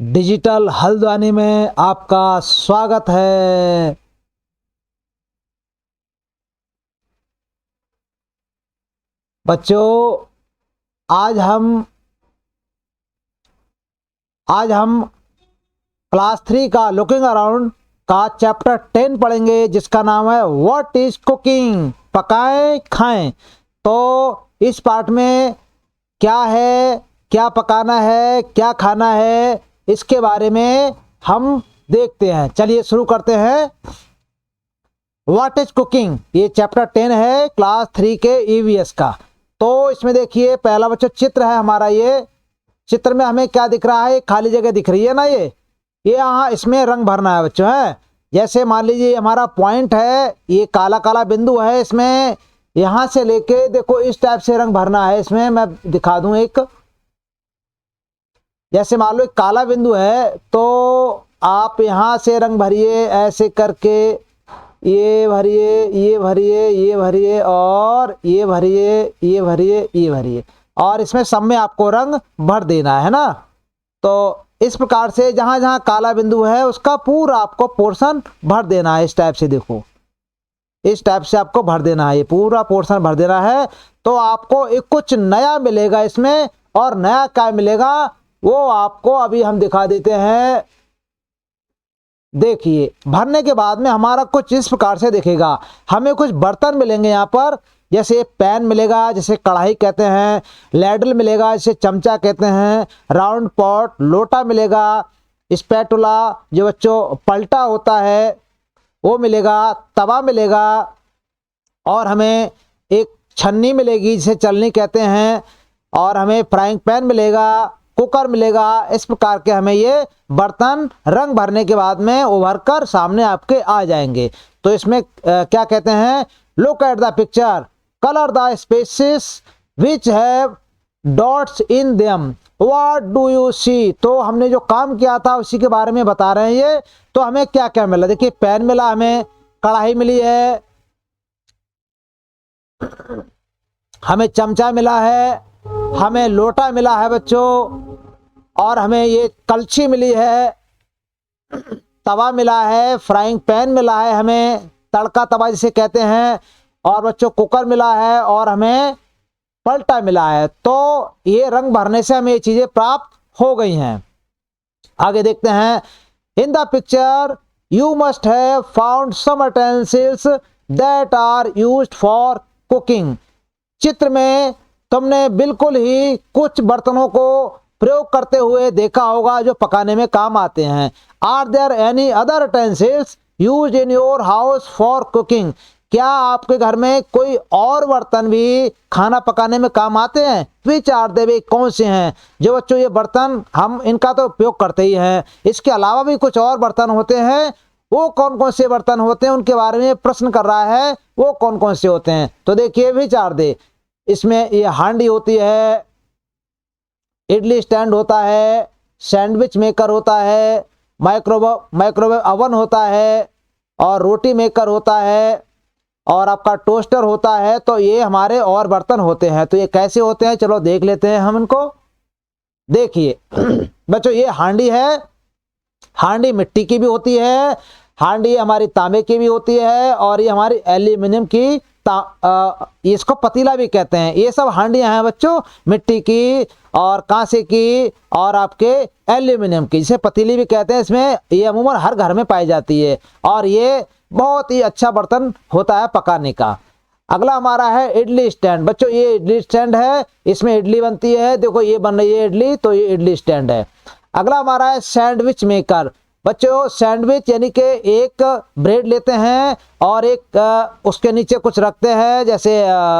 Digital Haldwani में आपका स्वागत है। बच्चों, आज हम क्लास 3 का लुकिंग अराउंड का चैप्टर 10 पढ़ेंगे, जिसका नाम है व्हाट इज कुकिंग, पकाएं खाएं। तो इस पार्ट में क्या है, क्या पकाना है, क्या खाना है, इसके बारे में हम देखते हैं। चलिए शुरू करते हैं। व्हाट इज कुकिंग, ये चैप्टर 10 है क्लास 3 के ईवीएस का। तो इसमें देखिए पहला बच्चों चित्र है हमारा। ये चित्र में हमें क्या दिख रहा है, खाली जगह दिख रही है ना। ये यहाँ इसमें रंग भरना है बच्चों। है जैसे मान लीजिए हमारा पॉइंट है, ये काला काला बिंदु है, इसमें यहां से लेके देखो इस टाइप से रंग भरना है। इसमें मैं दिखा दूं एक, जैसे मान लो एक काला बिंदु है तो आप यहां से रंग भरिए ऐसे करके, ये भरिए, ये भरिए, ये भरिए और ये भरिए, ये भरिए, ये भरिए, और इसमें सब में आपको रंग भर देना है ना। तो इस प्रकार से जहां जहां काला बिंदु है उसका पूरा आपको पोर्शन भर देना है। इस टाइप से देखो, इस टाइप से आपको भर देना है, ये पूरा पोर्शन भर देना है। तो आपको एक कुछ नया मिलेगा इसमें, और नया क्या मिलेगा वो आपको अभी हम दिखा देते हैं। देखिए भरने के बाद में हमारा कुछ इस प्रकार से दिखेगा। हमें कुछ बर्तन मिलेंगे यहाँ पर, जैसे पैन मिलेगा, जैसे कढ़ाई कहते हैं, लैडल मिलेगा, जैसे चमचा कहते हैं, राउंड पॉट लोटा मिलेगा, स्पैटुला जो बच्चों पलटा होता है वो मिलेगा, तवा मिलेगा, और हमें एक छन्नी मिलेगी जिसे चलनी कहते हैं, और हमें फ्राइंग पैन मिलेगा, कुकर मिलेगा। इस प्रकार के हमें ये बर्तन रंग भरने के बाद में उभर कर सामने आपके आ जाएंगे। तो इसमें क्या कहते हैं, look at the picture, colour the spaces which have dots in them, what do you see. तो हमने जो काम किया था उसी के बारे में बता रहे हैं ये। तो हमें क्या क्या मिला, देखिए पैन मिला, हमें कढ़ाई मिली है, हमें चमचा मिला है, हमें लोटा मिला है बच्चों, और हमें ये कलछी मिली है, तवा मिला है, फ्राइंग पैन मिला है, हमें तड़का तवा जिसे कहते हैं, और बच्चों कुकर मिला है, और हमें पलटा मिला है। तो ये रंग भरने से हमें ये चीजें प्राप्त हो गई हैं। आगे देखते हैं। In the picture you must have found some utensils that are used for cooking. चित्र में तुमने बिल्कुल ही कुछ बर्तनों को प्रयोग करते हुए देखा होगा जो पकाने में काम आते हैं। Are there any other utensils used in your house for cooking, क्या आपके घर में कोई और बर्तन भी खाना पकाने में काम आते हैं। विच आर दे, कौन से हैं। जो बच्चों ये बर्तन हम इनका तो उपयोग करते ही हैं, इसके अलावा भी कुछ और बर्तन होते हैं, वो कौन कौन से बर्तन होते हैं उनके बारे में प्रश्न कर रहा है, वो कौन कौन से होते हैं। तो देखिए विच आर दे, इसमें ये हांडी होती है, इडली स्टैंड होता है, सैंडविच मेकर होता है, माइक्रोवेव अवन होता है, और रोटी मेकर होता है, और आपका टोस्टर होता है। तो ये हमारे और बर्तन होते हैं। तो ये कैसे होते हैं चलो देख लेते हैं हम इनको। देखिए बच्चों ये हांडी है, हांडी मिट्टी की भी होती है, हांडी हमारी तांबे की भी होती है, और ये हमारी एल्यूमिनियम की इसको पतीला भी कहते हैं। ये सब हांडियां हैं बच्चों, मिट्टी की और कांसे की और आपके एल्यूमिनियम की, जिसे पतीली भी कहते हैं। इसमें ये अमूमन हर घर में पाई जाती है, और ये बहुत ही अच्छा बर्तन होता है पकाने का। अगला हमारा है इडली स्टैंड। बच्चों ये इडली स्टैंड है, इसमें इडली बनती है, देखो ये बन रही है इडली, तो ये इडली स्टैंड है। अगला हमारा है सैंडविच मेकर। बच्चों सैंडविच यानी कि एक ब्रेड लेते हैं और एक उसके नीचे कुछ रखते हैं, जैसे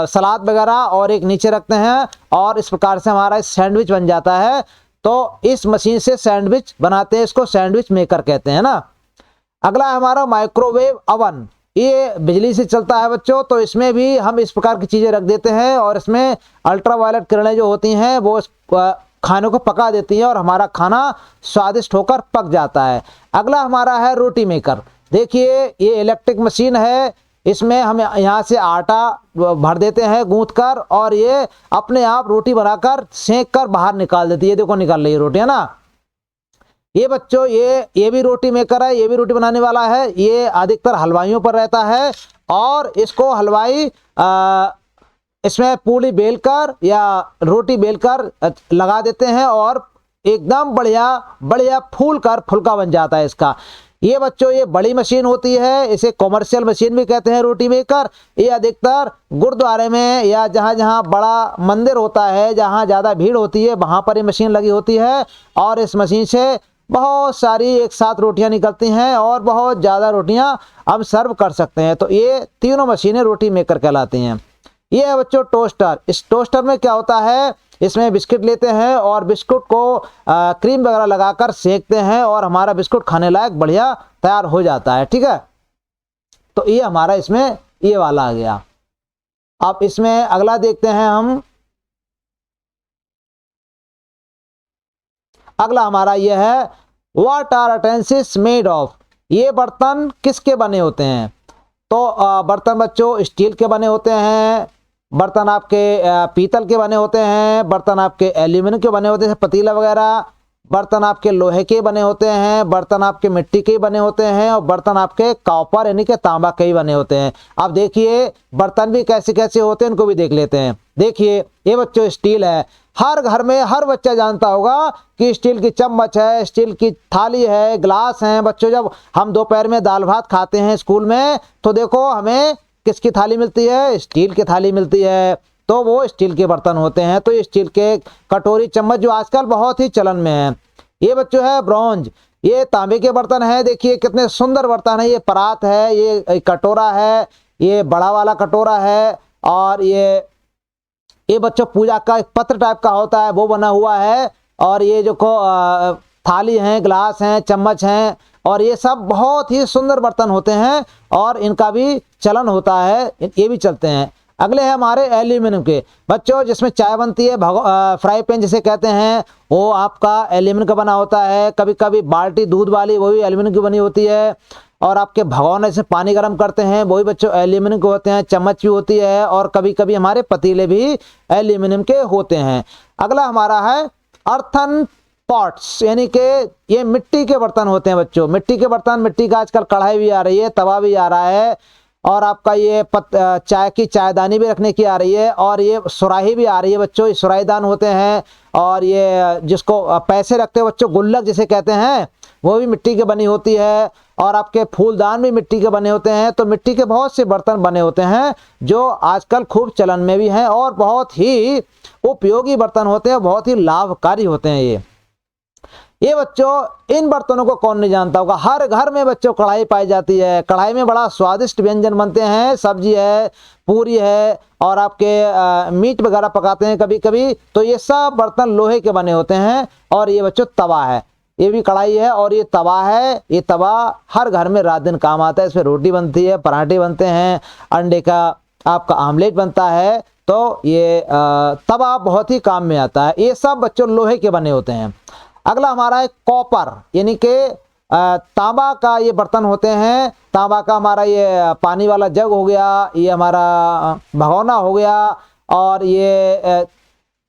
सलाद वगैरह, और एक नीचे रखते हैं, और इस प्रकार से हमारा सैंडविच बन जाता है। तो इस मशीन से सैंडविच बनाते हैं, इसको सैंडविच मेकर कहते हैं ना। अगला है हमारा माइक्रोवेव अवन, ये बिजली से चलता है बच्चों। तो इसमें भी हम इस प्रकार की चीजें रख देते हैं, और इसमें अल्ट्रावायलेट किरणें जो होती हैं वो खाने को पका देती है, और हमारा खाना स्वादिष्ट होकर पक जाता है। अगला हमारा है रोटी मेकर। देखिए ये इलेक्ट्रिक मशीन है, इसमें हम यहाँ से आटा भर देते हैं गूंथ कर, और ये अपने आप रोटी बनाकर सेंक कर बाहर निकाल देती है। देखो निकाल रही है रोटी, है ना। ये बच्चों ये भी रोटी मेकर है, ये भी रोटी बनाने वाला है। ये अधिकतर हलवाइयों पर रहता है और इसको हलवाई इसमें पूरी बेलकर या रोटी बेलकर लगा देते हैं और एकदम बढ़िया बढ़िया फुलका बन जाता है इसका। ये बच्चों ये बड़ी मशीन होती है, इसे कॉमर्शियल मशीन भी कहते हैं रोटी मेकर। ये अधिकतर गुरुद्वारे में या जहाँ जहाँ बड़ा मंदिर होता है, जहाँ ज़्यादा भीड़ होती है, वहाँ पर ये मशीन लगी होती है और इस मशीन से बहुत सारी एक साथ रोटियां निकलती हैं और बहुत ज़्यादा रोटियां हम सर्व कर सकते हैं। तो ये तीनों मशीनें रोटी मेकर कहलाती हैं। ये है बच्चों टोस्टर। इस टोस्टर में क्या होता है, इसमें बिस्किट लेते हैं और बिस्कुट को क्रीम वगैरह लगाकर सेकते हैं और हमारा बिस्कुट खाने लायक बढ़िया तैयार हो जाता है। ठीक है, तो ये हमारा इसमें ये वाला आ गया। अब इसमें अगला देखते हैं हम। अगला हमारा ये है what are utensils made of. ये बर्तन किसके बने होते हैं? तो बर्तन बच्चों स्टील के बने होते हैं, बर्तन आपके पीतल के बने होते हैं, बर्तन आपके एल्यूमिनियम के बने होते हैं, पतीला वगैरह, बर्तन आपके लोहे के बने होते हैं, बर्तन आपके मिट्टी के बने होते हैं और बर्तन आपके कॉपर यानी कि तांबा के ही बने होते हैं। अब देखिए बर्तन भी कैसे कैसे होते हैं, इनको भी देख लेते हैं। देखिए ये बच्चों स्टील है। हर घर में हर बच्चा जानता होगा कि स्टील की चम्मच है, स्टील की थाली है, ग्लास है। बच्चों जब हम दोपहर में दाल भात खाते हैं स्कूल में तो देखो हमें किसकी थाली मिलती है? स्टील की थाली मिलती है। तो वो स्टील के बर्तन होते हैं। तो ये स्टील के कटोरी चम्मच जो आजकल बहुत ही चलन में है। ये बच्चों है ब्रॉन्ज। ये तांबे के बर्तन है। देखिए कितने सुंदर बर्तन है। ये परात है, ये कटोरा है, ये बड़ा वाला कटोरा है और ये बच्चों पूजा का एक पत्र टाइप का होता है वो बना हुआ है। और ये जो थाली हैं, ग्लास हैं, चम्मच हैं और ये सब बहुत ही सुंदर बर्तन होते हैं और इनका भी चलन होता है, ये भी चलते हैं। अगले हैं हमारे एल्यूमिनियम के बच्चों, जिसमें चाय बनती है, फ्राई पैन जिसे कहते हैं, वो आपका एल्यूमिनियम का बना होता है। कभी कभी बाल्टी दूध वाली वो भी एल्यूमिनियम की बनी होती है। और आपके भगोने से पानी गर्म करते हैं वो भी बच्चों एल्यूमिनियम के होते हैं। चम्मच भी होती है और कभी कभी हमारे पतीले भी एल्यूमिनियम के होते हैं। अगला हमारा है अर्थन पॉट्स, यानी कि ये मिट्टी के बर्तन होते हैं बच्चों। मिट्टी के बर्तन, मिट्टी का आजकल कढ़ाई भी आ रही है, तवा भी आ रहा है और आपका ये चाय की चायदानी भी रखने की आ रही है और ये सुराही भी आ रही है बच्चों। ये सुराहीदान होते हैं और ये जिसको पैसे रखते हैं बच्चों, गुल्लक जिसे कहते हैं, वो भी मिट्टी की बनी होती है। और आपके फूलदान भी मिट्टी के बने होते हैं। तो मिट्टी के बहुत से बर्तन बने होते हैं जो आजकल खूब चलन में भी हैं और बहुत ही उपयोगी बर्तन होते हैं, बहुत ही लाभकारी होते हैं। ये बच्चों इन बर्तनों को कौन नहीं जानता होगा। हर घर में बच्चों कढ़ाई पाई जाती है। कढ़ाई में बड़ा स्वादिष्ट व्यंजन बनते हैं, सब्जी है, पूरी है और आपके मीट वगैरह पकाते हैं कभी कभी। तो ये सब बर्तन लोहे के बने होते हैं। और ये बच्चों तवा है, ये भी कढ़ाई है और ये तवा है। ये तवा हर घर में रात दिन काम आता है। इसमें रोटी बनती है, पराठे बनते हैं, अंडे का आपका आमलेट बनता है। तो ये तवा बहुत ही काम में आता है। ये सब बच्चों लोहे के बने होते हैं। अगला हमारा है कॉपर, यानी कि तांबा का ये बर्तन होते हैं। तांबा का हमारा ये पानी वाला जग हो गया, ये हमारा भगोना हो गया और ये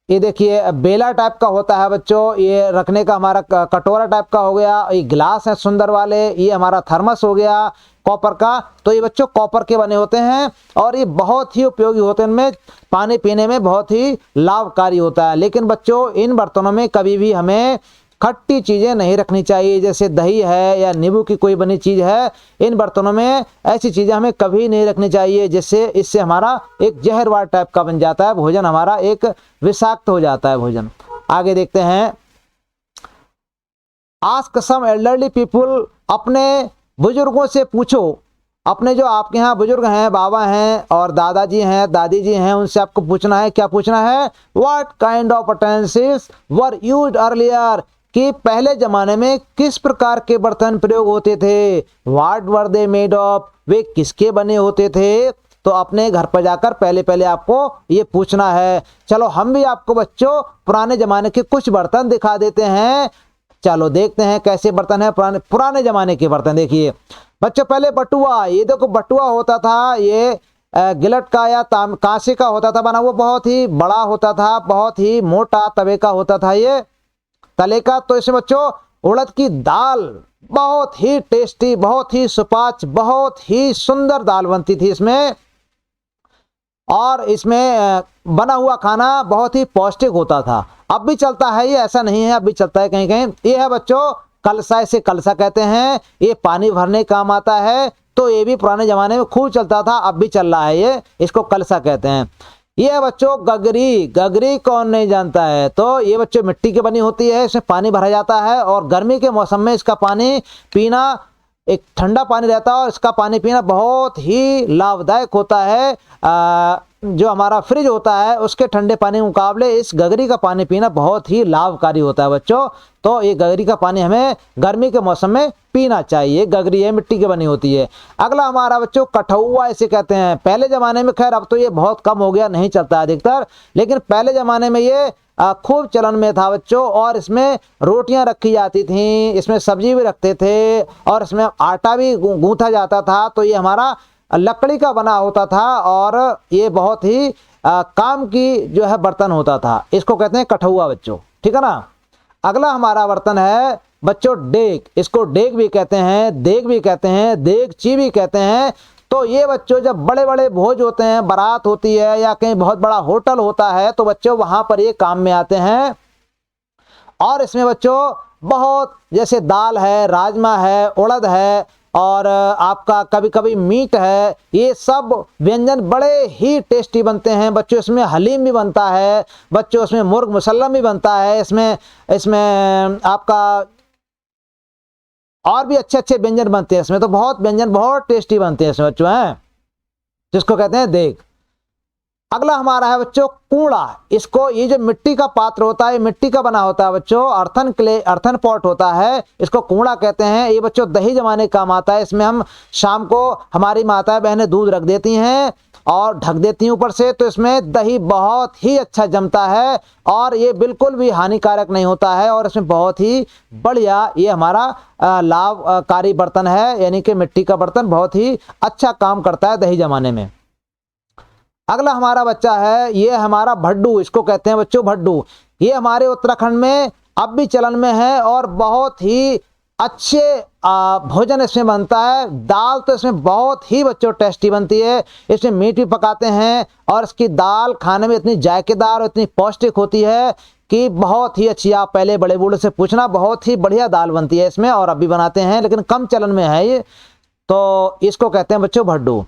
देखिए बेला टाइप का होता है बच्चों। ये रखने का हमारा कटोरा टाइप का हो गया। ये गिलास है सुंदर वाले, ये हमारा थर्मस हो गया कॉपर का। तो ये बच्चों कॉपर के बने होते हैं और ये बहुत ही उपयोगी होते हैं। इनमें पानी पीने में बहुत ही लाभकारी होता है। लेकिन बच्चों इन बर्तनों में कभी भी हमें खट्टी चीज़ें नहीं रखनी चाहिए, जैसे दही है या नींबू की कोई बनी चीज़ है। इन बर्तनों में ऐसी चीज़ें हमें कभी नहीं रखनी चाहिए, जिससे इससे हमारा एक जहरवार टाइप का बन जाता है भोजन, हमारा एक विषाक्त हो जाता है भोजन। आगे देखते हैं। आस्क सम एल्डरली पीपुल, अपने बुजुर्गों से पूछो। अपने जो आपके यहाँ बुजुर्ग हैं, बाबा हैं और दादाजी हैं, दादी जी हैं, उनसे आपको पूछना है। क्या पूछना है? What kind of utensils were used earlier, कि पहले जमाने में किस प्रकार के बर्तन प्रयोग होते थे। What were they made of, वे किसके बने होते थे। तो अपने घर पर जाकर पहले पहले आपको ये पूछना है। चलो हम भी आपको बच्चों पुराने जमाने के कुछ बर्तन दिखा देते हैं। चलो देखते हैं कैसे बर्तन है पुराने जमाने के बर्तन। देखिए बच्चों, पहले बटुआ, ये देखो बटुआ होता था। ये गिलट का या कांसे का होता था बना, वो बहुत ही बड़ा होता था, बहुत ही मोटा तवे का होता था ये तले का। तो इसमें बच्चों उड़द की दाल बहुत ही टेस्टी, बहुत ही सुपाच्य, बहुत ही सुंदर दाल बनती थी इसमें, और इसमें बना हुआ खाना बहुत ही पौष्टिक होता था। अब भी चलता है ये, ऐसा नहीं है, अब भी चलता है कहीं कहीं। ये है बच्चों कलसा, इसे कलसा कहते हैं, ये पानी भरने काम आता है। तो ये भी पुराने जमाने में खूब चलता था, अब भी चल रहा है ये, इसको कलसा कहते हैं। ये है बच्चों गगरी, गगरी कौन नहीं जानता है। तो ये बच्चों मिट्टी की बनी होती है, इसमें पानी भरा जाता है और गर्मी के मौसम में इसका पानी पीना, एक ठंडा पानी रहता है और इसका पानी पीना बहुत ही लाभदायक होता है। जो हमारा फ्रिज होता है उसके ठंडे पानी के मुकाबले इस गगरी का पानी पीना बहुत ही लाभकारी होता है बच्चों। तो ये गगरी का पानी हमें गर्मी के मौसम में पीना चाहिए। गगरी है, मिट्टी की बनी होती है। अगला हमारा बच्चों कठौआ इसे कहते हैं। पहले ज़माने में, खैर अब तो ये बहुत कम हो गया, नहीं चलता है अधिकतर, लेकिन पहले ज़माने में ये खूब चलन में था बच्चों। और इसमें रोटियां रखी जाती थीं, इसमें सब्जी भी रखते थे और इसमें आटा भी गूंथा जाता था। तो ये हमारा लकड़ी का बना होता था और ये बहुत ही काम की जो है बर्तन होता था। इसको कहते हैं कठौआ बच्चों, ठीक है ना। अगला हमारा बर्तन है बच्चों डेग। इसको डेग भी कहते हैं, देग भी कहते हैं, देगची भी कहते हैं। तो ये बच्चों जब बड़े बड़े भोज होते हैं, बारात होती है या कहीं बहुत बड़ा होटल होता है, तो बच्चों वहां पर ये काम में आते हैं। और इसमें बच्चों बहुत, जैसे दाल है, राजमा है, उड़द है और आपका कभी कभी मीट है, ये सब व्यंजन बड़े ही टेस्टी बनते हैं बच्चों। इसमें हलीम भी बनता है बच्चों, इसमें मुर्ग मुसल्लम भी बनता है, इसमें आपका और भी अच्छे अच्छे व्यंजन बनते हैं। इसमें तो बहुत व्यंजन बहुत टेस्टी बनते हैं इसमें बच्चों हैं, जिसको कहते हैं देग। अगला हमारा है बच्चों कूड़ा। इसको, ये जो मिट्टी का पात्र होता है, मिट्टी का बना होता है बच्चों, अर्थन क्ले, अर्थन पॉट होता है, इसको कूड़ा कहते हैं। ये बच्चों दही जमाने का काम आता है। इसमें हम शाम को, हमारी माताएं बहनें दूध रख देती हैं और ढक देती हैं ऊपर से, तो इसमें दही बहुत ही अच्छा जमता है और ये बिल्कुल भी हानिकारक नहीं होता है और इसमें बहुत ही बढ़िया ये हमारा लाभकारी बर्तन है, यानी कि मिट्टी का बर्तन बहुत ही अच्छा काम करता है दही जमाने में। अगला हमारा बच्चा है, ये हमारा भड्डू, इसको कहते हैं बच्चों भड्डू। ये हमारे उत्तराखंड में अब भी चलन में है और बहुत ही अच्छे भोजन इसमें बनता है। दाल तो इसमें बहुत ही बच्चों टेस्टी बनती है, इसमें मीट भी पकाते हैं और इसकी दाल खाने में इतनी जायकेदार और इतनी पौष्टिक होती है कि बहुत ही अच्छी। आप पहले बड़े बूढ़े से पूछना, बहुत ही बढ़िया दाल बनती है इसमें और अभी बनाते हैं, लेकिन कम चलन में है ये। तो इसको कहते हैं बच्चों भड्डू।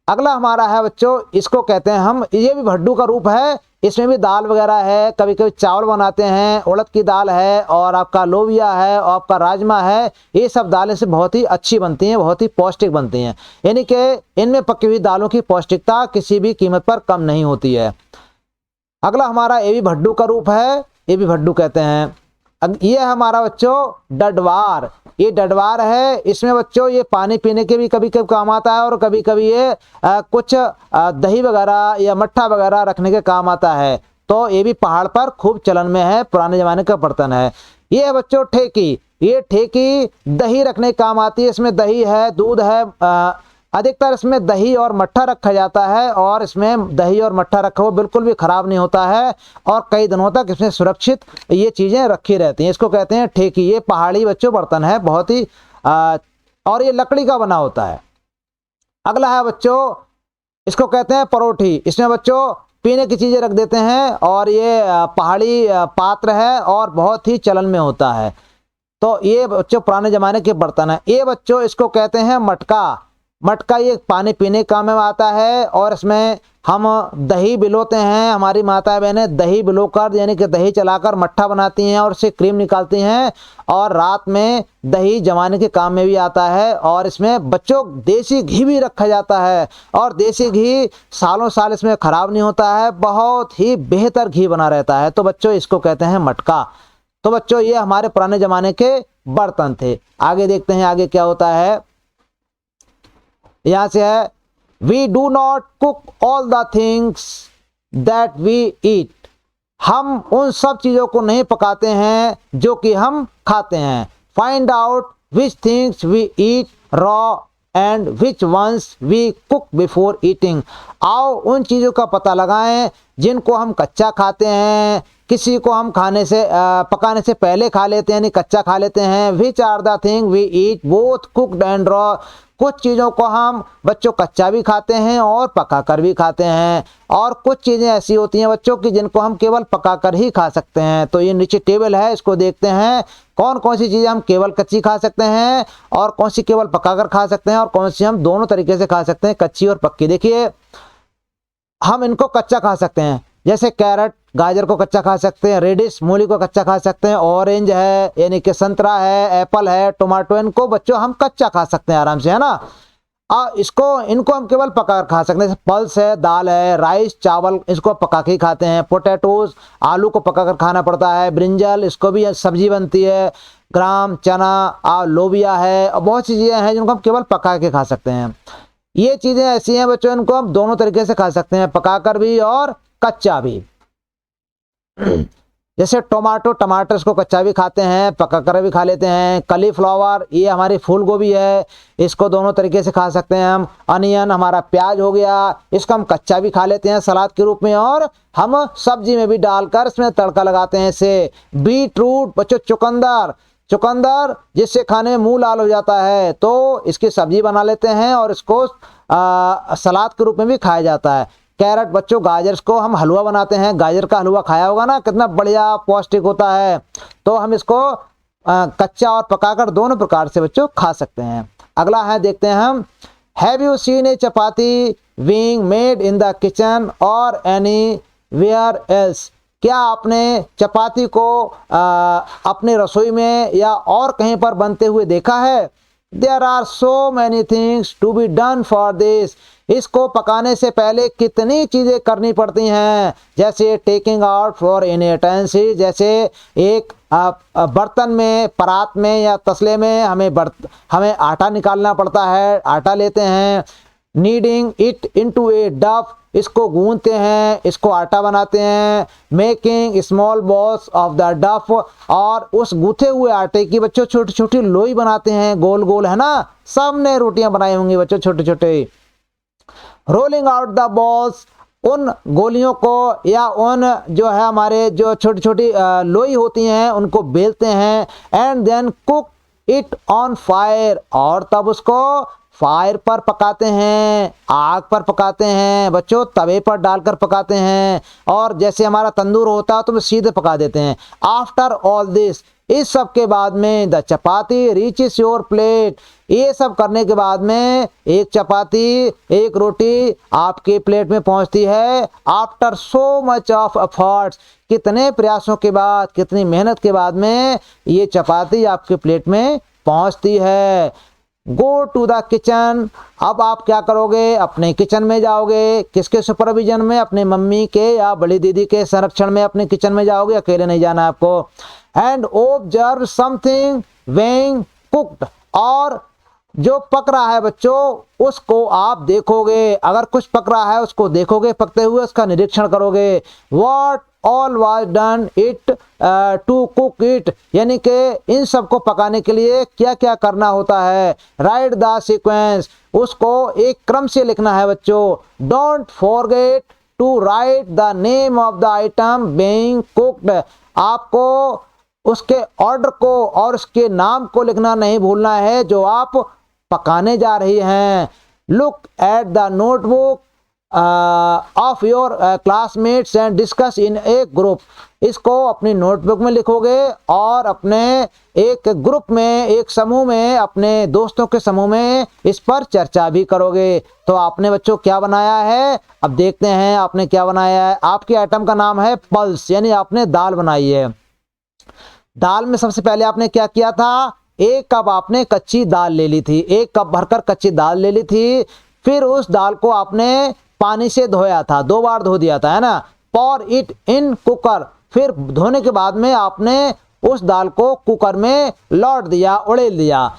अगला हमारा है बच्चों, इसको कहते हैं हम, ये भी भड्डू का रूप है। इसमें भी दाल वगैरह है, कभी कभी चावल बनाते हैं, उड़द की दाल है और आपका लोबिया है और आपका राजमा है। ये सब दालें से बहुत ही अच्छी बनती हैं, बहुत ही पौष्टिक बनती हैं, यानी कि इनमें पकी हुई दालों की पौष्टिकता किसी भी कीमत पर कम नहीं होती है। अगला हमारा, ये भी भड्डू का रूप है, ये भी भड्डू कहते हैं। ये हमारा बच्चों डडवार। ये डडवार है, इसमें बच्चों ये पानी पीने के भी कभी कभी काम आता है और कभी कभी ये कुछ दही वगैरह या मट्ठा वगैरह रखने के काम आता है। तो ये भी पहाड़ पर खूब चलन में है, पुराने जमाने का बर्तन है। ये है बच्चों ठेकी। ये ठेकी दही रखने के काम आती है, इसमें दही है, दूध है, अधिकतर इसमें दही और मट्ठा रखा जाता है और इसमें दही और मट्ठा रखा हुआ बिल्कुल भी खराब नहीं होता है और कई दिनों तक इसमें सुरक्षित ये चीज़ें रखी रहती हैं। इसको कहते हैं ठेकी। ये पहाड़ी बच्चों बर्तन है, बहुत ही और ये लकड़ी का बना होता है। अगला है बच्चों, इसको कहते हैं परोठी। इसमें बच्चों पीने की चीज़ें रख देते हैं और ये पहाड़ी पात्र है और बहुत ही चलन में होता है। तो ये बच्चों पुराने ज़माने के बर्तन है। ये बच्चों इसको कहते हैं मटका। मटका ये पानी पीने काम में आता है और इसमें हम दही बिलोते हैं, हमारी माता बहनें दही बिलोकर यानी कि दही चलाकर मट्ठा बनाती हैं और उससे क्रीम निकालती हैं और रात में दही जमाने के काम में भी आता है। और इसमें बच्चों देसी घी भी रखा जाता है और देसी घी सालों साल इसमें ख़राब नहीं होता है, बहुत ही बेहतर घी बना रहता है। तो बच्चों इसको कहते हैं मटका। तो बच्चों ये हमारे पुराने ज़माने के बर्तन थे। आगे देखते हैं आगे क्या होता है। यहाँ से है, we do not cook all the things that we eat. हम उन सब चीज़ों को नहीं पकाते हैं जो कि हम खाते हैं। Find out which things we eat raw and which ones we cook before eating. आओ उन चीज़ों का पता लगाएं जिनको हम कच्चा खाते हैं, किसी को हम पकाने से पहले खा लेते हैं, यानी कच्चा खा लेते हैं। Which are the thing we eat both cooked and raw. कुछ चीज़ों को हम बच्चों कच्चा भी खाते हैं और पकाकर भी खाते हैं, और कुछ चीज़ें ऐसी होती हैं बच्चों की जिनको हम केवल पकाकर ही खा सकते हैं। तो ये नीचे टेबल है, इसको देखते हैं कौन कौन सी चीज़ें हम केवल कच्ची खा सकते हैं और कौन सी केवल पकाकर खा सकते हैं और कौन सी हम दोनों तरीके से खा सकते हैं, कच्ची और पक्की। देखिए हम इनको कच्चा खा सकते हैं, जैसे कैरेट गाजर को कच्चा खा सकते हैं, रेडिश मूली को कच्चा खा सकते हैं, ऑरेंज है यानी कि संतरा है, एप्पल है, टोमेटो, इनको बच्चों हम कच्चा खा सकते हैं आराम से, है ना। इनको हम केवल पका कर खा सकते हैं। पल्स है, दाल है, राइस चावल, इसको पका के ही खाते हैं। पोटैटोज आलू को पका कर खाना पड़ता है। ब्रिंजल इसको भी सब्जी बनती है। ग्राम चना लोबिया है, और बहुत सी चीज़ें हैं जिनको हम केवल पका के खा सकते हैं। ये चीज़ें ऐसी हैं बच्चों, इनको हम दोनों तरीके से खा सकते हैं, पकाकर भी और कच्चा भी। जैसे टमाटर इसको कच्चा भी खाते हैं, पकाकर भी खा लेते हैं। कलीफ्लावर ये हमारी फूल गोभी है, इसको दोनों तरीके से खा सकते हैं हम। अनियन हमारा प्याज हो गया, इसको हम कच्चा भी खा लेते हैं सलाद के रूप में, और हम सब्जी में भी डालकर इसमें तड़का लगाते हैं इसे। बीट रूट बच्चों, चुकंदर जिससे खाने में मुंह लाल हो जाता है, तो इसकी सब्जी बना लेते हैं और इसको सलाद के रूप में भी खाया जाता है। कैरेट बच्चों, गाजर को हम हलवा बनाते हैं, गाजर का हलवा खाया होगा ना, कितना बढ़िया पौष्टिक होता है। तो हम इसको कच्चा और पकाकर दोनों प्रकार से बच्चों खा सकते हैं। अगला है, देखते हैं हम, have you seen A chapati being made in the kitchen और एनी वेयर एल्स। क्या आपने चपाती को अपने रसोई में या और कहीं पर बनते हुए देखा है? There are so many things to be done for this. इसको पकाने से पहले कितनी चीज़ें करनी पड़ती हैं, जैसे taking out for any utensil, जैसे एक बर्तन में, परात में या तसले में हमें आटा निकालना पड़ता है, आटा लेते हैं। नीडिंग इट इनटू ए डफ, इसको गूंथते हैं, इसको आटा बनाते हैं। Making small balls of the डफ, और उस गूंथे हुए आटे की बच्चों छोटी छोटी लोई बनाते हैं, गोल गोल, है ना। सबने रोटियां बनाई होंगी बच्चों छोटे छोटे। रोलिंग आउट द बॉल्स, उन गोलियों को या उन जो है हमारे जो छोटी छोटी लोई होती हैं उनको बेलते हैं। And then cook it on fire, और तब उसको फायर पर पकाते हैं, आग पर पकाते हैं बच्चों, तवे पर डालकर पकाते हैं। और जैसे हमारा तंदूर होता है तो सीधे पका देते हैं। आफ्टर ऑल दिस, इस सब के बाद में, the chapati reaches your plate, ये सब करने के बाद में एक चपाती, एक रोटी आपके प्लेट में पहुंचती है। After so much of efforts, कितने प्रयासों के बाद, कितनी मेहनत के बाद में ये चपाती आपके प्लेट में पहुंचती है। गो टू द किचन, अब आप क्या करोगे? अपने किचन में जाओगे। किसके सुपरविजन में? अपने मम्मी के या बड़ी दीदी के संरक्षण में अपने किचन में जाओगे, अकेले नहीं जाना आपको। And observe something being cooked, और जो पक रहा है बच्चों उसको आप देखोगे। अगर कुछ पक रहा है उसको देखोगे पकते हुए, उसका निरीक्षण करोगे। What all was done it to cook it, यानी कि इन सबको पकाने के लिए क्या क्या करना होता है। राइट द सीक्वेंस, उसको एक क्रम से लिखना है बच्चों। Don't forget to write the name of the item being cooked, आपको उसके ऑर्डर को और उसके नाम को लिखना नहीं भूलना है जो आप पकाने जा रही हैं। Look at the notebook of your classmates and discuss in A group, इसको अपनी नोटबुक में लिखोगे और अपने एक ग्रुप में, एक समूह में, अपने दोस्तों के समूह में इस पर चर्चा भी करोगे। तो आपने बच्चों क्या बनाया है? अब देखते हैं आपने क्या बनाया है। आपके आइटम का नाम है पल्स, यानी आपने दाल बनाई है। दाल में सबसे पहले आपने क्या किया था? 1 कप आपने कच्ची दाल ले ली थी, 1 कप भरकर कच्ची दाल ले ली थी। फिर उस दाल को आपने पानी से धोया था, 2 बार धो दिया था, है ना। पॉर इट इन कुकर, फिर धोने के बाद में आपने उस दाल को कुकर में लौट दिया, उड़ेल दिया।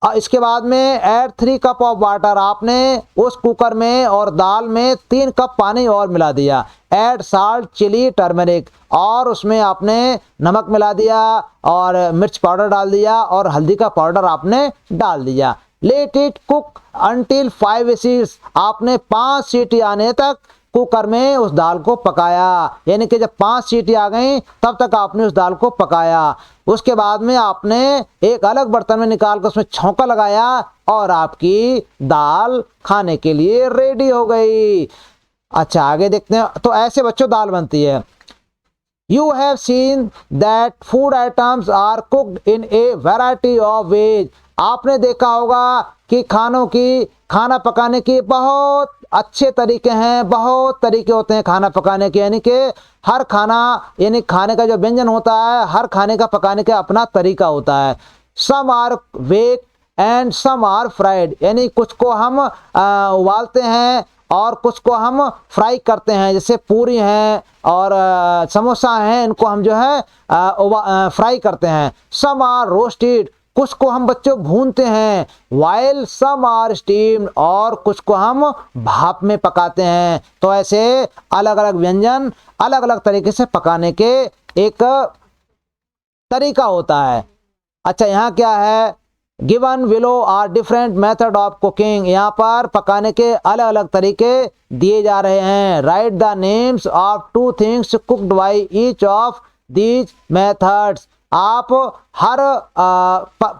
और इसके बाद में ऐड 3 कप ऑफ वाटर, आपने उस कुकर में और दाल में 3 कप पानी और मिला दिया। ऐड साल्ट चिली टर्मरिक, और उसमें आपने नमक मिला दिया और मिर्च पाउडर डाल दिया और हल्दी का पाउडर आपने डाल दिया। लेट इट कुक अंटिल 5 व्हिसिल्स, आपने 5 सीटी आने तक कुकर में उस दाल को पकाया, यानी कि जब 5 सीटी आ गई तब तक आपने उस दाल को पकाया। उसके बाद में आपने एक अलग बर्तन में निकाल कर उसमें छौंका लगाया और आपकी दाल खाने के लिए रेडी हो गई। अच्छा आगे देखते हैं। तो ऐसे बच्चों दाल बनती है। You have seen that food items are cooked in a variety of ways। आपने देखा होगा कि खाना पकाने की बहुत अच्छे तरीके हैं, बहुत तरीके होते हैं खाना पकाने के, यानी कि हर खाना यानी खाने का जो व्यंजन होता है, हर खाने का पकाने का अपना तरीका होता है। Some are baked and some are fried, यानी कुछ को हम उबालते हैं और कुछ को हम फ्राई करते हैं, जैसे पूरी हैं और समोसा हैं, इनको हम जो है फ्राई करते हैं। सम आर रोस्टेड, कुछ को हम बच्चों भूनते हैं। वाइल सम आर स्टीम्ड, और कुछ को हम भाप में पकाते हैं। तो ऐसे अलग अलग व्यंजन अलग अलग तरीके से पकाने के एक तरीका होता है। अच्छा यहाँ क्या है, given below are different method of cooking, यहाँ पर पकाने के अलग अलग तरीके दिए जा रहे हैं। Right the names of 2 things cooked by each of these methods. आप हर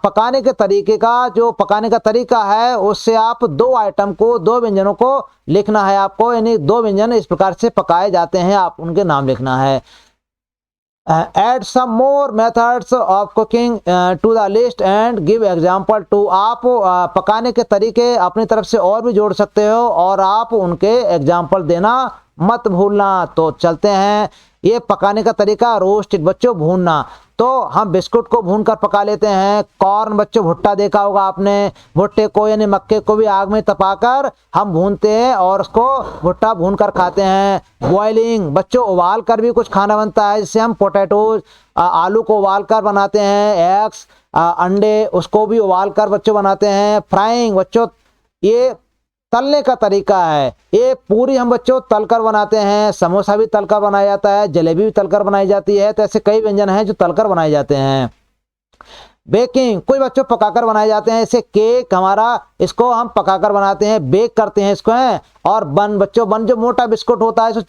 पकाने के तरीके का जो पकाने का तरीका है उससे आप 2 आइटम को, 2 व्यंजनों को लिखना है आपको, यानी 2 व्यंजन इस प्रकार से पकाए जाते हैं, आप उनके नाम लिखना है। Add some more methods of cooking to the list and give example to। आप पकाने के तरीके अपनी तरफ से और भी जोड़ सकते हो और आप उनके एग्जाम्पल देना मत भूलना। तो चलते हैं। ये पकाने का तरीका रोस्टेड बच्चों भूनना, तो हम बिस्कुट को भून कर पका लेते हैं। कॉर्न बच्चों भुट्टा देखा होगा आपने, भुट्टे को यानी मक्के को भी आग में तपाकर हम भूनते हैं और उसको भुट्टा भून कर खाते हैं। बॉइलिंग बच्चों उबाल कर भी कुछ खाना बनता है, जिससे हम पोटैटोज आलू को उबाल कर बनाते हैं। एग्स अंडे उसको भी उबाल कर बच्चों बनाते हैं। फ्राइंग बच्चों ये तलने का तरीका है। ये पूरी हम बच्चों तलकर बनाते हैं, समोसा भी तलकर बनाया जाता है, जलेबी भी तलकर बनाई जाती है। तो ऐसे कई व्यंजन हैं जो तलकर बनाए जाते हैं। बेकिंग कुछ बच्चों पकाकर बनाए जाते हैं, जैसे केक हमारा, इसको हम पकाकर बनाते हैं, बेक करते हैं इसको है। और बन बच्चों, बन जो मोटा बिस्कुट होता है, इसको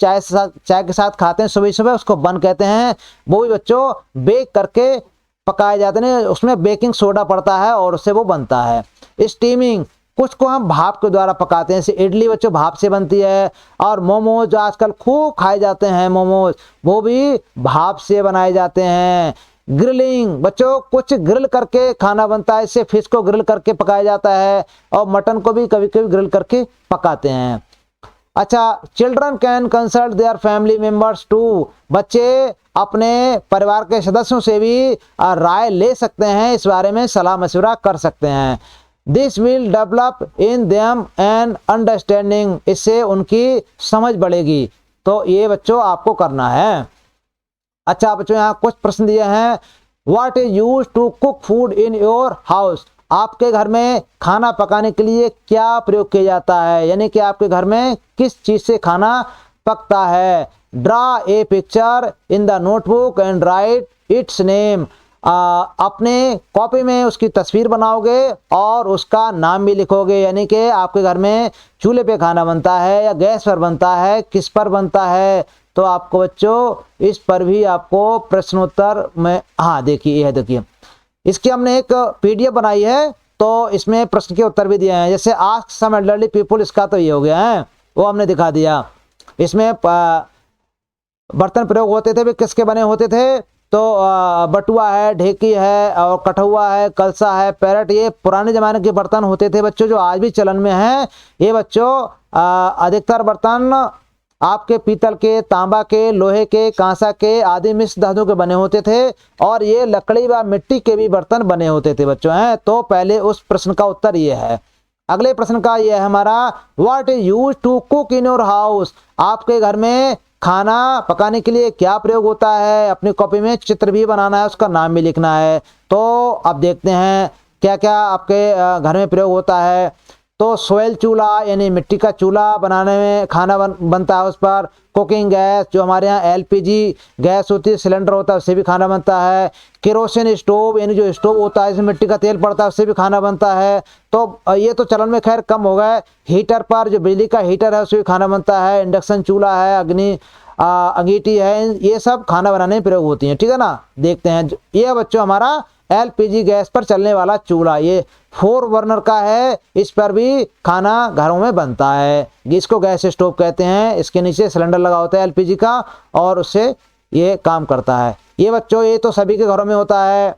चाय के साथ खाते हैं सुबह सुबह, उसको बन कहते हैं। वो भी बच्चों बेक करके पकाए जाते हैं, उसमें बेकिंग सोडा पड़ता है और उससे वो बनता है। स्टीमिंग कुछ को हम भाप के द्वारा पकाते हैं, जैसे इडली बच्चों भाप से बनती है। और मोमोज जो आजकल खूब खाए जाते हैं मोमोज, वो भी भाप से बनाए जाते हैं। ग्रिलिंग बच्चों कुछ ग्रिल करके खाना बनता है, इससे फिश को ग्रिल करके पकाया जाता है और मटन को भी कभी कभी ग्रिल करके पकाते हैं। अच्छा, children can consult their family members too, बच्चे अपने परिवार के सदस्यों से भी राय ले सकते हैं, इस बारे में सलाह मशवरा कर सकते हैं। This will develop in them an understanding, इससे उनकी समझ बढ़ेगी। तो ये बच्चों आपको करना है। अच्छा बच्चों यहाँ कुछ प्रश्न दिए हैं। What is use to cook food in your house, आपके घर में खाना पकाने के लिए क्या प्रयोग किया जाता है, यानी कि आपके घर में किस चीज से खाना पकता है। Draw a picture in the notebook and right it's name, अपने कॉपी में उसकी तस्वीर बनाओगे और उसका नाम भी लिखोगे, यानी कि आपके घर में चूल्हे पे खाना बनता है या गैस पर बनता है, किस पर बनता है। तो आपको बच्चों इस पर भी आपको प्रश्नोत्तर में, हाँ देखिए यह देखिए, इसकी हमने एक पीडीएफ बनाई है, तो इसमें प्रश्न के उत्तर भी दिए हैं। जैसे आस्क सम एल्डरली पीपल, इसका तो ये हो गया है, वो हमने दिखा दिया। इसमें बर्तन प्रयोग होते थे वे किसके बने होते थे, तो बटुआ है, ढेकी है और कठुआ है, कलसा है, पैरट, ये पुराने जमाने के बर्तन होते थे बच्चों, जो आज भी चलन में हैं। ये बच्चों अधिकतर बर्तन आपके पीतल के, तांबा के, लोहे के, कांसा के आदि मिश्र धातु के बने होते थे और ये लकड़ी व मिट्टी के भी बर्तन बने होते थे बच्चों हैं। तो पहले उस प्रश्न का उत्तर ये है। अगले प्रश्न का ये है हमारा, what is use to cook in your house, आपके घर में खाना पकाने के लिए क्या प्रयोग होता है। अपनी कॉपी में चित्र भी बनाना है, उसका नाम भी लिखना है। तो अब देखते हैं क्या क्या आपके घर में प्रयोग होता है। तो सोयल चूल्हा यानी मिट्टी का चूल्हा बनाने में खाना बनता है उस पर। कुकिंग गैस जो हमारे यहाँ एलपीजी गैस होती है, सिलेंडर होता है, उससे भी खाना बनता है। केरोसिन स्टोव यानी जो स्टोव होता है इसमें मिट्टी का तेल पड़ता है, उससे भी खाना बनता है। तो ये तो चलन में खैर कम हो गए। हीटर पर जो बिजली का हीटर है उससे भी खाना बनता है। इंडक्शन चूल्हा है, अंगीठी है, ये सब खाना बनाने में प्रयोग होती है। ठीक है ना। देखते हैं ये बच्चों हमारा एलपीजी गैस पर चलने वाला चूल्हा, ये 4 बर्नर का है, इस पर भी खाना घरों में बनता है। इसको गैस स्टोव कहते हैं। इसके नीचे सिलेंडर लगा होता है एलपीजी का और उससे ये काम करता है। ये बच्चों ये तो सभी के घरों में होता है।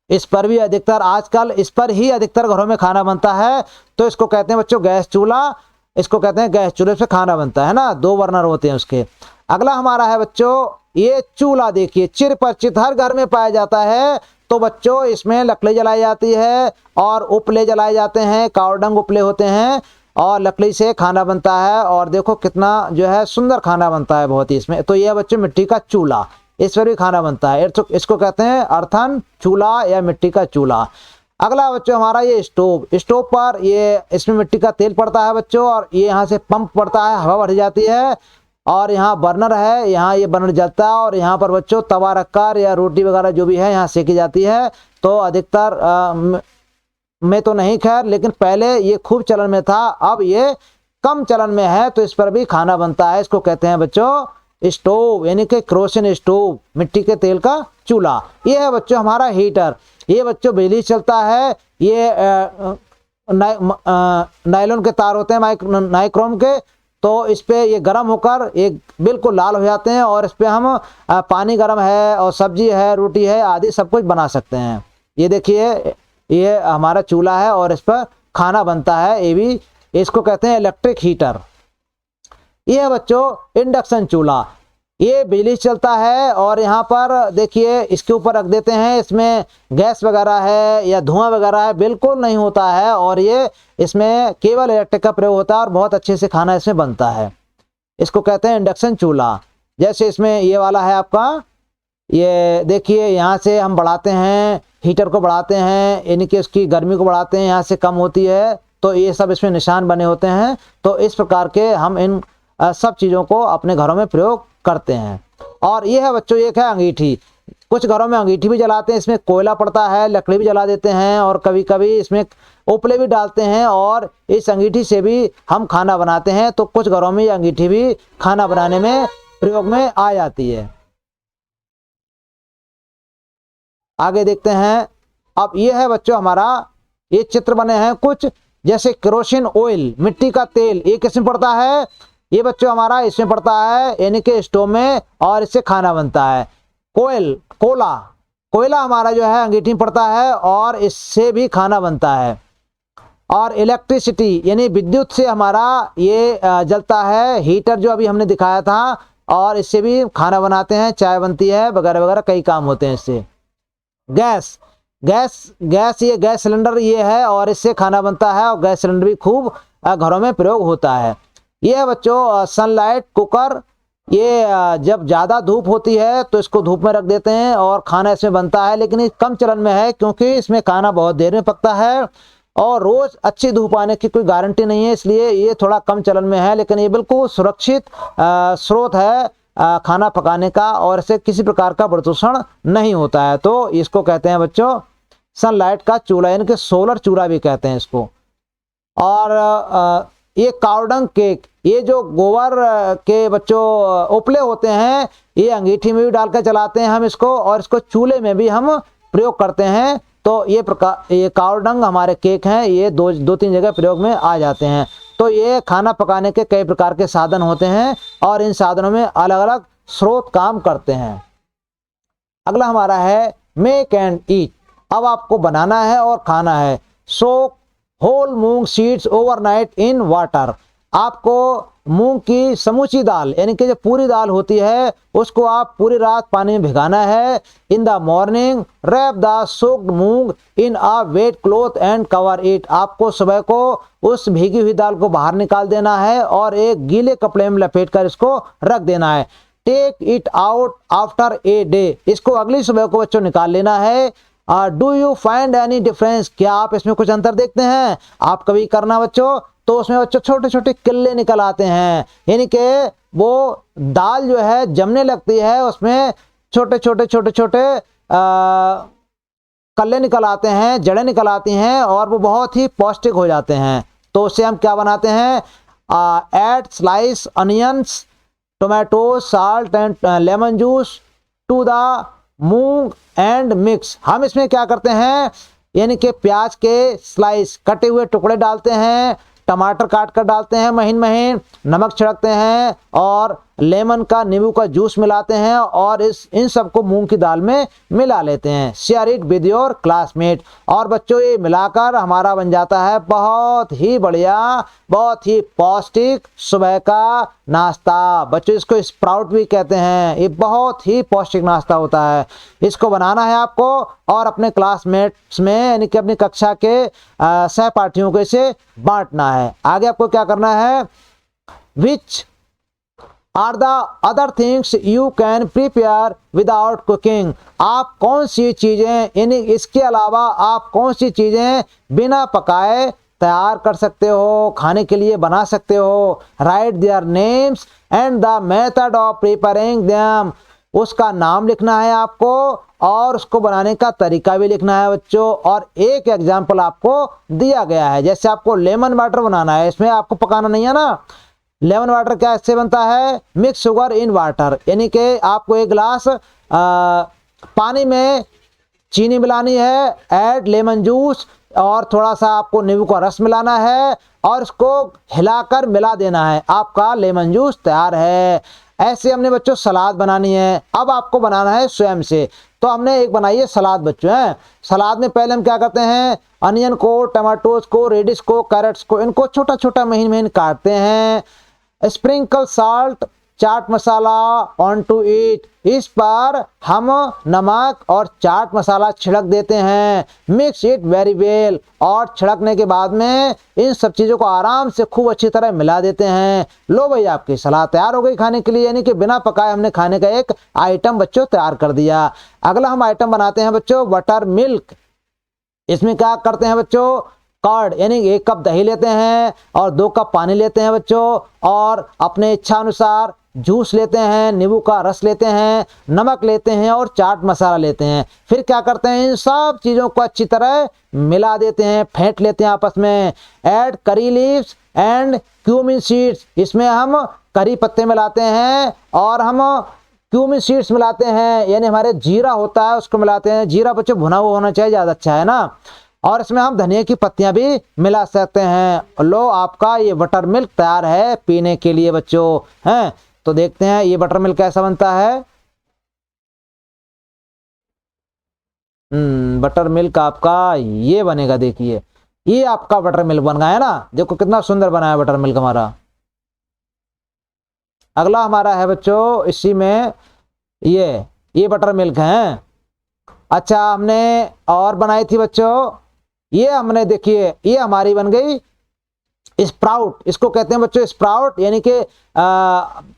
इस पर भी अधिकतर आजकल इस पर ही अधिकतर घरों में खाना बनता है। तो इसको कहते हैं बच्चों गैस चूल्हा, इसको कहते हैं गैस चूल्हे से खाना बनता है ना, 2 बर्नर होते हैं उसके। अगला हमारा है बच्चों ये चूल्हा, देखिए चिरपरिचित हर घर में पाया जाता है। तो बच्चों इसमें लकड़ी जलाई जाती है और उपले जलाए जाते हैं, कावड़ंग उपले होते हैं और लकड़ी से खाना बनता है। और देखो कितना जो है सुंदर खाना बनता है बहुत ही इसमें। तो यह बच्चों मिट्टी का चूल्हा, इस पर भी खाना बनता है। इसको कहते हैं अर्थन चूल्हा या मिट्टी का चूल्हा। अगला बच्चों हमारा ये स्टोव, स्टोव पर ये इसमें मिट्टी का तेल पड़ता है बच्चों और ये यहाँ से पंप पड़ता है, हवा भरी जाती है और यहाँ बर्नर है, यहाँ ये बर्नर जलता है और यहाँ पर बच्चों तवा रखकर या रोटी वगैरह जो भी है यहाँ सेकी जाती है। तो अधिकतर में तो नहीं खैर, लेकिन पहले ये खूब चलन में था, अब ये कम चलन में है। तो इस पर भी खाना बनता है। इसको कहते हैं बच्चों स्टोव यानी कि केरोसिन स्टोव, मिट्टी के तेल का चूल्हा। ये है बच्चों हमारा हीटर, ये बच्चों बिजली चलता है। ये नायलॉन के तार होते हैं नाइक्रोम के। तो इस पे ये गर्म होकर ये बिल्कुल लाल हो जाते हैं और इस पे हम पानी गर्म है और सब्जी है, रोटी है आदि सब कुछ बना सकते हैं। ये देखिए ये हमारा चूल्हा है और इस पर खाना बनता है। ये भी इसको कहते हैं इलेक्ट्रिक हीटर। ये है बच्चों इंडक्शन चूल्हा, ये बिजली चलता है और यहाँ पर देखिए इसके ऊपर रख देते हैं, इसमें गैस वगैरह है या धुआं वगैरह है बिल्कुल नहीं होता है और ये इसमें केवल इलेक्ट्रिक का प्रयोग होता है और बहुत अच्छे से खाना इसमें बनता है। इसको कहते हैं इंडक्शन चूल्हा। जैसे इसमें ये वाला है आपका, ये देखिए यहाँ से हम बढ़ाते हैं, हीटर को बढ़ाते हैं यानी कि उसकी गर्मी को बढ़ाते हैं, यहाँ से कम होती है। तो ये सब इसमें निशान बने होते हैं। तो इस प्रकार के हम इन सब चीज़ों को अपने घरों में प्रयोग करते हैं। और ये है बच्चों एक है अंगीठी, कुछ घरों में अंगीठी भी जलाते हैं, इसमें कोयला पड़ता है, लकड़ी भी जला देते हैं और कभी कभी इसमें उपले भी डालते हैं और इस अंगीठी से भी हम खाना बनाते हैं। तो कुछ घरों में ये अंगीठी भी खाना बनाने में प्रयोग में आ जाती है। आगे देखते हैं। अब ये है बच्चों हमारा, ये चित्र बने हैं कुछ, जैसे केरोसिन ऑयल मिट्टी का तेल, ये किसमें पड़ता है? ये बच्चों हमारा इसमें पड़ता है यानी कि स्टोव में और इससे खाना बनता है। कोयला हमारा जो है अंगीठी में पड़ता है और इससे भी खाना बनता है। और इलेक्ट्रिसिटी यानी विद्युत से हमारा ये जलता है, हीटर जो अभी हमने दिखाया था, और इससे भी खाना बनाते हैं, चाय बनती है वगैरह वगैरह, कई काम होते हैं इससे। गैस ये गैस सिलेंडर ये है और इससे खाना बनता है और गैस सिलेंडर भी खूब घरों में प्रयोग होता है। ये है बच्चों सनलाइट कुकर, ये जब ज़्यादा धूप होती है तो इसको धूप में रख देते हैं और खाना इसमें बनता है, लेकिन ये कम चलन में है क्योंकि इसमें खाना बहुत देर में पकता है और रोज़ अच्छी धूप आने की कोई गारंटी नहीं है, इसलिए ये थोड़ा कम चलन में है। लेकिन ये बिल्कुल सुरक्षित स्रोत है खाना पकाने का और इससे किसी प्रकार का प्रदूषण नहीं होता है। तो इसको कहते हैं बच्चों सनलाइट का चूल्हा, यानी कि सोलर चूल्हा भी कहते हैं इसको। और ये कावडंग केक, ये जो गोबर के बच्चों उपले होते हैं, ये अंगीठी में भी डालकर चलाते हैं हम इसको, और इसको चूल्हे में भी हम प्रयोग करते हैं। तो ये कावडंग हमारे केक हैं, ये दो तीन जगह प्रयोग में आ जाते हैं। तो ये खाना पकाने के कई प्रकार के साधन होते हैं और इन साधनों में अलग अलग स्रोत काम करते हैं। अगला हमारा है मेक एंड ईट। अब आपको बनाना है और खाना है। Soak whole moong seeds overnight in water. आपको मूंग की समूची दाल यानी कि जो पूरी दाल होती है उसको आप पूरी रात पानी में भिगाना है। In the morning wrap the soaked moong in a wet cloth and cover it. आपको सुबह को उस भीगी हुई दाल को बाहर निकाल देना है और एक गीले कपड़े में लपेटकर इसको रख देना है। Take it out after a day. इसको अगली सुबह को बच्चों निकाल लेना है do you find any difference, क्या आप इसमें कुछ अंतर देखते हैं? आप कभी करना बच्चों, तो उसमें बच्चों छोटे छोटे किल्ले निकल आते हैं, यानी कि वो दाल जो है जमने लगती है, उसमें छोटे छोटे छोटे छोटे कल्ले निकल आते हैं, जड़ें निकल आती हैं और वो बहुत ही पौष्टिक हो जाते हैं। तो उससे हम क्या बनाते हैं? Add slice onions, tomato, salt and lemon juice to the moong and mix. हम इसमें क्या करते हैं, यानी कि प्याज के स्लाइस कटे हुए टुकड़े डालते हैं, टमाटर काट कर डालते हैं महीन महीन, नमक छिड़कते हैं और लेमन का, नींबू का जूस मिलाते हैं और इन सबको मूंग की दाल में मिला लेते हैं। Share it with your classmate. और बच्चों ये मिलाकर हमारा बन जाता है बहुत ही बढ़िया, बहुत ही पौष्टिक सुबह का नाश्ता। बच्चों इसको स्प्राउट भी कहते हैं, ये बहुत ही पौष्टिक नाश्ता होता है। इसको बनाना है आपको और अपने क्लासमेट्स में, यानी कि अपनी कक्षा के सहपाठियों को इसे बांटना है। आगे आपको क्या करना है? Which are the other things you can prepare without cooking. आप कौन सी चीज़ें, यानी इसके अलावा आप कौन सी चीज़ें बिना पकाए तैयार कर सकते हो, खाने के लिए बना सकते हो? Right their names and the method of preparing them. उसका नाम लिखना है आपको और उसको बनाने का तरीका भी लिखना है बच्चों। और एक एग्जाम्पल आपको दिया गया है, जैसे आपको लेमन वाटर बनाना है, इसमें आपको पकाना नहीं है ना। लेमन वाटर क्या इससे बनता है? मिक्स शुगर इन वाटर, यानी कि आपको एक गिलास पानी में चीनी मिलानी है, ऐड लेमन जूस और थोड़ा सा आपको नींबू का रस मिलाना है और इसको हिलाकर मिला देना है, आपका लेमन जूस तैयार है। ऐसे हमने बच्चों सलाद बनानी है। अब आपको बनाना है स्वयं से। तो हमने एक बनाई है सलाद बच्चों है। सलाद में पहले हम क्या करते हैं? अनियन को, टमाटोज को, रेडिश को, कैरेट्स को, इनको छोटा छोटा महीन महीन काटते हैं। Sprinkle salt, chaat masala on to it, इस पर हम नमक और चाट मसाला छिड़क देते हैं। मिक्स इट वेरी वेल, और छिड़कने के बाद में इन सब चीज़ों को आराम से खूब अच्छी तरह मिला देते हैं। लो भाई आपकी सलाद तैयार हो गई खाने के लिए, यानी कि बिना पकाए हमने खाने का एक आइटम बच्चों तैयार कर दिया। अगला हम आइटम बनाते हैं बच्चों बटर मिल्क। इसमें क्या करते हैं बच्चों? कर्ड, यानी 1 कप दही लेते हैं और 2 कप पानी लेते हैं बच्चों, और अपने इच्छा अनुसार जूस लेते हैं, नींबू का रस लेते हैं, नमक लेते हैं और चाट मसाला लेते हैं। फिर क्या करते हैं? इन सब चीज़ों को अच्छी तरह मिला देते हैं, फेंट लेते हैं आपस में। Add curry leaves and cumin seeds, इसमें हम करी पत्ते मिलाते हैं और हम क्यूमिन सीड्स मिलाते हैं, यानी हमारे जीरा होता है उसको मिलाते हैं। जीरा बच्चों भुना हुआ होना चाहिए, ज़्यादा अच्छा है ना। और इसमें हम धनिया की पत्तियां भी मिला सकते हैं। लो आपका ये बटर मिल्क तैयार है पीने के लिए बच्चों हैं। तो देखते हैं ये बटर मिल्क कैसा बनता है। बटर मिल्क आपका ये बनेगा, देखिए ये आपका बटर मिल्क बन गया है ना। देखो कितना सुंदर बना है बटर मिल्क हमारा। अगला हमारा है बच्चों इसी में ये बटर मिल्क है। अच्छा हमने और बनाई थी बच्चों, ये हमने देखिए ये हमारी बन गई स्प्राउट। इसको कहते हैं बच्चों स्प्राउट, यानी कि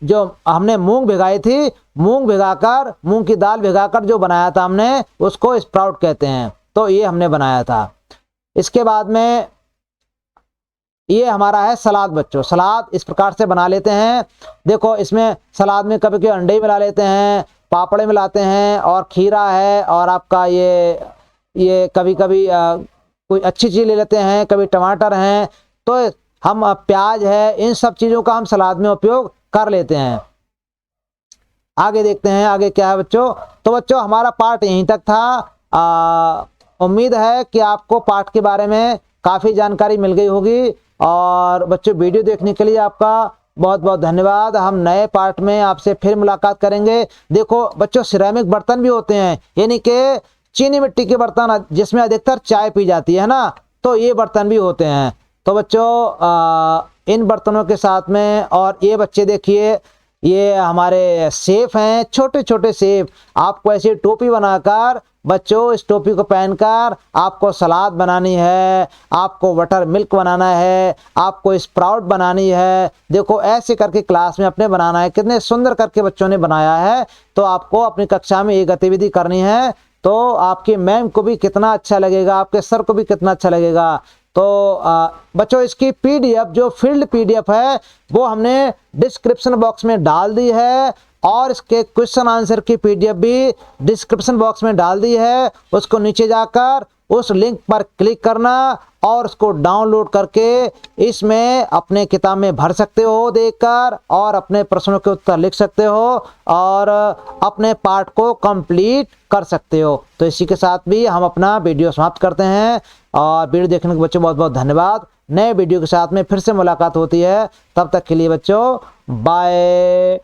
जो हमने मूंग भिगाई थी, मूंग भिगाकर, मूंग की दाल भिगाकर जो बनाया था हमने, उसको स्प्राउट कहते हैं। तो ये हमने बनाया था। इसके बाद में ये हमारा है सलाद बच्चों। सलाद इस प्रकार से बना लेते हैं। देखो इसमें सलाद में कभी कभी अंडे मिला लेते हैं, पापड़े मिलाते हैं और खीरा है, और आपका ये कभी कभी कोई अच्छी चीज़ ले लेते हैं, कभी टमाटर हैं, तो हम प्याज है, इन सब चीज़ों का हम सलाद में उपयोग कर लेते हैं। आगे देखते हैं आगे क्या है बच्चों। तो बच्चों हमारा पाठ यहीं तक था। उम्मीद है कि आपको पाठ के बारे में काफ़ी जानकारी मिल गई होगी। और बच्चों वीडियो देखने के लिए आपका बहुत बहुत धन्यवाद। हम नए पार्ट में आपसे फिर मुलाकात करेंगे। देखो बच्चों सिरेमिक बर्तन भी होते हैं, यानी कि चीनी मिट्टी के बर्तन जिसमें अधिकतर चाय पी जाती है ना, तो ये बर्तन भी होते हैं। तो बच्चों इन बर्तनों के साथ में, और ये बच्चे देखिए ये हमारे सेफ हैं, छोटे छोटे सेफ। आपको ऐसी टोपी बनाकर बच्चों इस टोपी को पहनकर आपको सलाद बनानी है, आपको बटर मिल्क बनाना है, आपको स्प्राउट बनानी है। देखो ऐसे करके क्लास में अपने बनाना है। कितने सुंदर करके बच्चों ने बनाया है। तो आपको अपनी कक्षा में ये गतिविधि करनी है। तो आपकी मैम को भी कितना अच्छा लगेगा, आपके सर को भी कितना अच्छा लगेगा। तो बच्चों इसकी पीडीएफ जो फील्ड पीडीएफ है वो हमने डिस्क्रिप्शन बॉक्स में डाल दी है, और इसके क्वेश्चन आंसर की पीडीएफ भी डिस्क्रिप्शन बॉक्स में डाल दी है। उसको नीचे जाकर उस लिंक पर क्लिक करना और उसको डाउनलोड करके इसमें अपने किताब में भर सकते हो देखकर, और अपने प्रश्नों के उत्तर लिख सकते हो और अपने पाठ को कंप्लीट कर सकते हो। तो इसी के साथ भी हम अपना वीडियो समाप्त करते हैं, और वीडियो देखने के बच्चों बहुत बहुत धन्यवाद। नए वीडियो के साथ में फिर से मुलाकात होती है, तब तक के लिए बच्चों बाय।